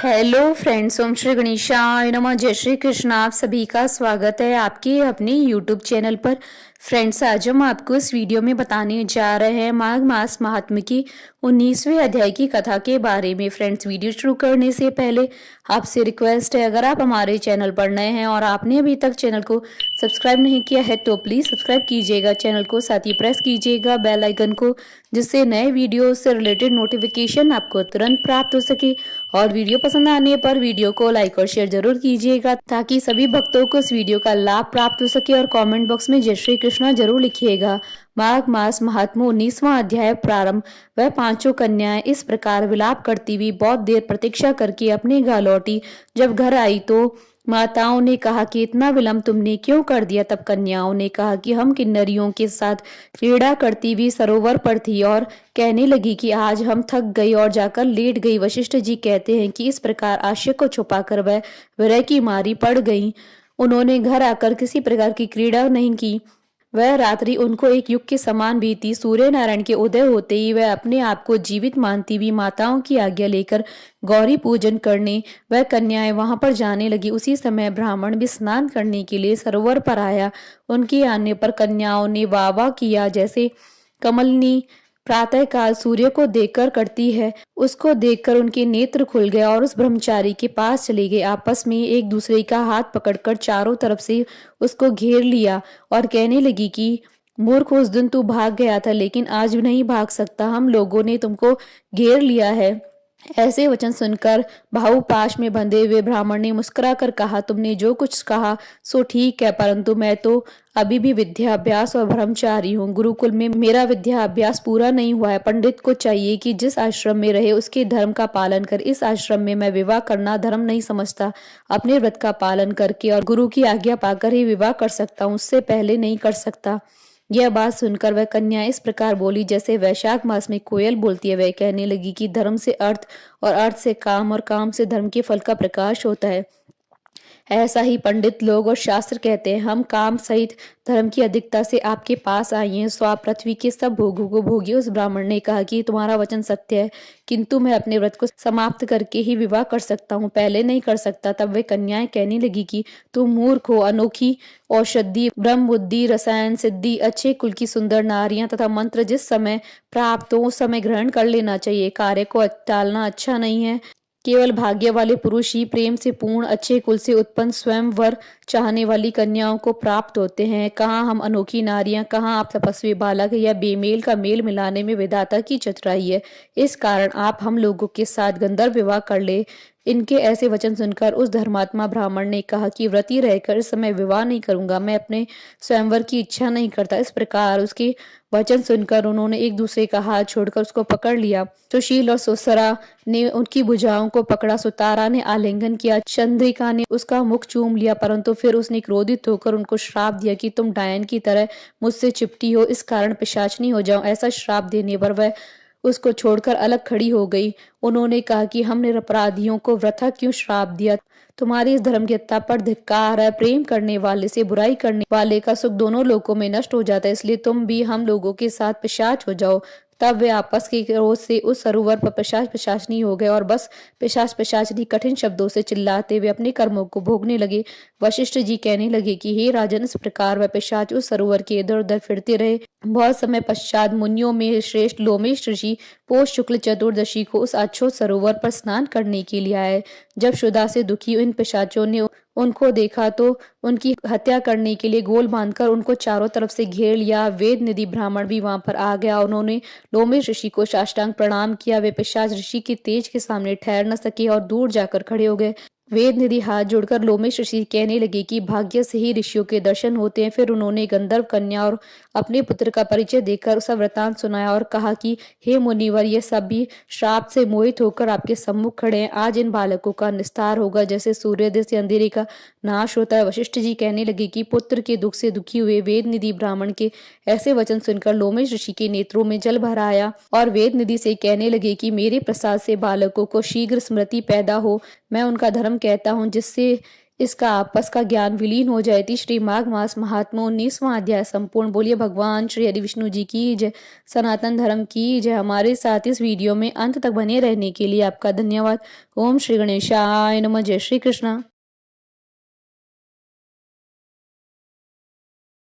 Hello friends, ओम श्री गणेशाय नमः। जय श्री कृष्ण। आप सभी का स्वागत है आपके अपने यूट्यूब चैनल पर। फ्रेंड्स, आज हम आपको इस वीडियो में बताने जा रहे हैं माघ मास महात्म्य की 19वें अध्याय की कथा के बारे में। फ्रेंड्स, वीडियो शुरू करने से पहले आपसे रिक्वेस्ट है, अगर आप हमारे चैनल पर नए हैं और आपने अभी तक चैनल को सब्सक्राइब नहीं किया है तो प्लीज सब्सक्राइब कीजिएगा चैनल को, साथ ही प्रेस कीजिएगा बेल आइकन को, जिससे नए वीडियो से रिलेटेड नोटिफिकेशन आपको तुरंत प्राप्त हो सके। और वीडियो पसंद आने पर वीडियो को लाइक और शेयर जरूर कीजिएगा, ताकि सभी भक्तों को इस वीडियो का लाभ प्राप्त हो सके। और कमेंट बॉक्स में जय श्री कृष्णा जरूर लिखिएगा। माघ मास महात्म्य 19वां अध्याय प्रारंभ। वह पांचों कन्याएं इस प्रकार विलाप करती हुई बहुत देर प्रतीक्षा करके अपने घर लौटी। जब घर आई तो माताओं ने कहा कि इतना विलंब तुमने क्यों कर दिया। तब कन्याओं ने कहा कि हम किन्नरियों के साथ क्रीड़ा करती हुई सरोवर पर थी और कहने लगी कि आज हम थक गई और जाकर लेट गई। वशिष्ठ जी कहते हैं कि इस प्रकार आशय को छुपाकर वह विरह की मारी पड़ गई। उन्होंने घर आकर किसी प्रकार की क्रीड़ा नहीं की। वह रात्रि उनको एक युग के समान बीती। सूर्य नारायण के उदय होते ही वह अपने आप को जीवित मानती हुई माताओं की आज्ञा लेकर गौरी पूजन करने वह कन्याएं वहां पर जाने लगी। उसी समय ब्राह्मण भी स्नान करने के लिए सरोवर पर आया। उनके आने पर कन्याओं ने वाह वाह किया। जैसे कमलनी प्रातः काल सूर्य को देखकर करती है, उसको देखकर उनके नेत्र खुल गए और उस ब्रह्मचारी के पास चले गए। आपस में एक दूसरे का हाथ पकड़कर चारों तरफ से उसको घेर लिया और कहने लगी कि मूर्ख, उस दिन तू भाग गया था लेकिन आज भी नहीं भाग सकता। हम लोगों ने तुमको घेर लिया है। ऐसे वचन सुनकर भाऊ पाश में बंधे हुए ब्राह्मण ने मुस्कुराकर कहा, तुमने जो कुछ कहा सो ठीक है, परंतु मैं तो अभी भी विद्याभ्यास और ब्रह्मचारी हूँ। गुरुकुल में मेरा विद्याभ्यास पूरा नहीं हुआ है। पंडित को चाहिए कि जिस आश्रम में रहे उसके धर्म का पालन कर। इस आश्रम में मैं विवाह करना धर्म नहीं समझता। अपने व्रत का पालन करके और गुरु की आज्ञा पाकर ही विवाह कर सकता हूँ, उससे पहले नहीं कर सकता। यह बात सुनकर वह कन्या इस प्रकार बोली जैसे वैशाख मास में कोयल बोलती है। वह कहने लगी कि धर्म से अर्थ और अर्थ से काम और काम से धर्म के फल का प्रकाश होता है। ऐसा ही पंडित लोग और शास्त्र कहते हैं। हम काम सहित धर्म की अधिकता से आपके पास आई हैं, सो आप पृथ्वी के सब भोगों को भोगिए। उस ब्राह्मण ने कहा कि तुम्हारा वचन सत्य है, किंतु मैं अपने व्रत को समाप्त करके ही विवाह कर सकता हूँ, पहले नहीं कर सकता। तब वे कन्याएं कहने लगी कि तुम मूर्ख हो। अनोखी औषधि, ब्रह्म बुद्धि, रसायन सिद्धि, अच्छे कुल की सुंदर नारियां तथा मंत्र जिस समय प्राप्त हो उस समय ग्रहण कर लेना चाहिए। कार्य को टालना अच्छा नहीं है। केवल भाग्य वाले पुरुष ही प्रेम से पूर्ण अच्छे कुल से उत्पन्न स्वयं वर चाहने वाली कन्याओं को प्राप्त होते हैं। कहाँ हम अनोखी नारियां, कहाँ आप तपस्वी बालक। या बेमेल का मेल मिलाने में विधाता की चतुराई है। इस कारण आप हम लोगों के साथ गंधर्व विवाह कर ले। इनके ऐसे वचन सुनकर उस धर्मात्मा ब्राह्मण ने कहा कि व्रती रहकर इस समय विवाह नहीं करूंगा, मैं अपने स्वयंवर की इच्छा नहीं करता। इस प्रकार उसके वचन सुनकर उन्होंने एक दूसरे का हाथ छोड़कर उसको पकड़ लिया। सुशील और सुसरा ने उनकी भुजाओं को पकड़ा। सुतारा ने आलिंगन किया। चंद्रिका ने उसका मुख चूम लिया, परंतु फिर उसने क्रोधित होकर उनको श्राप दिया कि तुम डायन की तरह मुझसे चिपटी हो, इस कारण पिशाचनी हो जाओ। ऐसा श्राप देने पर वह उसको छोड़कर अलग खड़ी हो गई। उन्होंने कहा कि हमने अपराधियों को वृथा क्यों श्राप दिया। तुम्हारी इस धर्मज्ञता पर धिक्कार है। प्रेम करने वाले से बुराई करने वाले का सुख दोनों लोकों में नष्ट हो जाता है, इसलिए तुम भी हम लोगों के साथ पिशाच हो जाओ। तब वे आपस के क्रोध से उस सरोवर पर पिशाच पिशाचनी हो गए और बस पिशाच पिशाचनी कठिन शब्दों से चिल्लाते हुए अपने कर्मों को भोगने लगे। वशिष्ठ जी कहने लगे कि हे राजन, इस प्रकार वह पिशाच उस सरोवर के इधर उधर फिरते रहे। बहुत समय पश्चात मुनियों में श्रेष्ठ लोमेश ऋषि पोष शुक्ल चतुर्दशी को उस अछूत सरोवर पर स्नान करने के लिए आए। जब क्षुधा से दुखी इन पिशाचों ने उनको देखा तो उनकी हत्या करने के लिए गोल बांधकर उनको चारों तरफ से घेर लिया। वेद निधि ब्राह्मण भी वहां पर आ गया। उन्होंने लोमेश ऋषि को साष्टांग प्रणाम किया। वे पिशाच ऋषि के तेज के सामने ठहर न सके और दूर जाकर खड़े हो गए। वेद निधि हाथ जोड़कर लोमेश ऋषि कहने लगे कि भाग्य से ही ऋषियों के दर्शन होते हैं। फिर उन्होंने गंधर्व कन्या और अपने पुत्र का परिचय देकर उसका वृतांत सुनाया और कहा कि हे मुनिवर, ये सभी श्राप से मोहित होकर आपके सम्मुख खड़े हैं। आज इन बालकों का निस्तार होगा, जैसे सूर्योदय से अंधेरे का नाश होता है। वशिष्ठ जी कहने लगे कि पुत्र के दुख से दुखी हुए वेद निधि ब्राह्मण के ऐसे वचन सुनकर लोमेश ऋषि के नेत्रों में जल भर आया और वेद निधि से कहने लगे कि मेरे प्रसाद से बालकों को शीघ्र स्मृति पैदा हो। मैं उनका धर्म कहता हूँ, जिससे इसका आपस का ज्ञान विलीन हो जाए। श्री माघ मास महात्मा 19वां अध्याय संपूर्ण। बोलिए भगवान श्री हरि विष्णु जी की जय, सनातन धर्म की जय। हमारे साथ इस वीडियो में अंत तक बने रहने के लिए आपका धन्यवाद। ओम श्री गणेशाय नमः। जय श्री कृष्णा।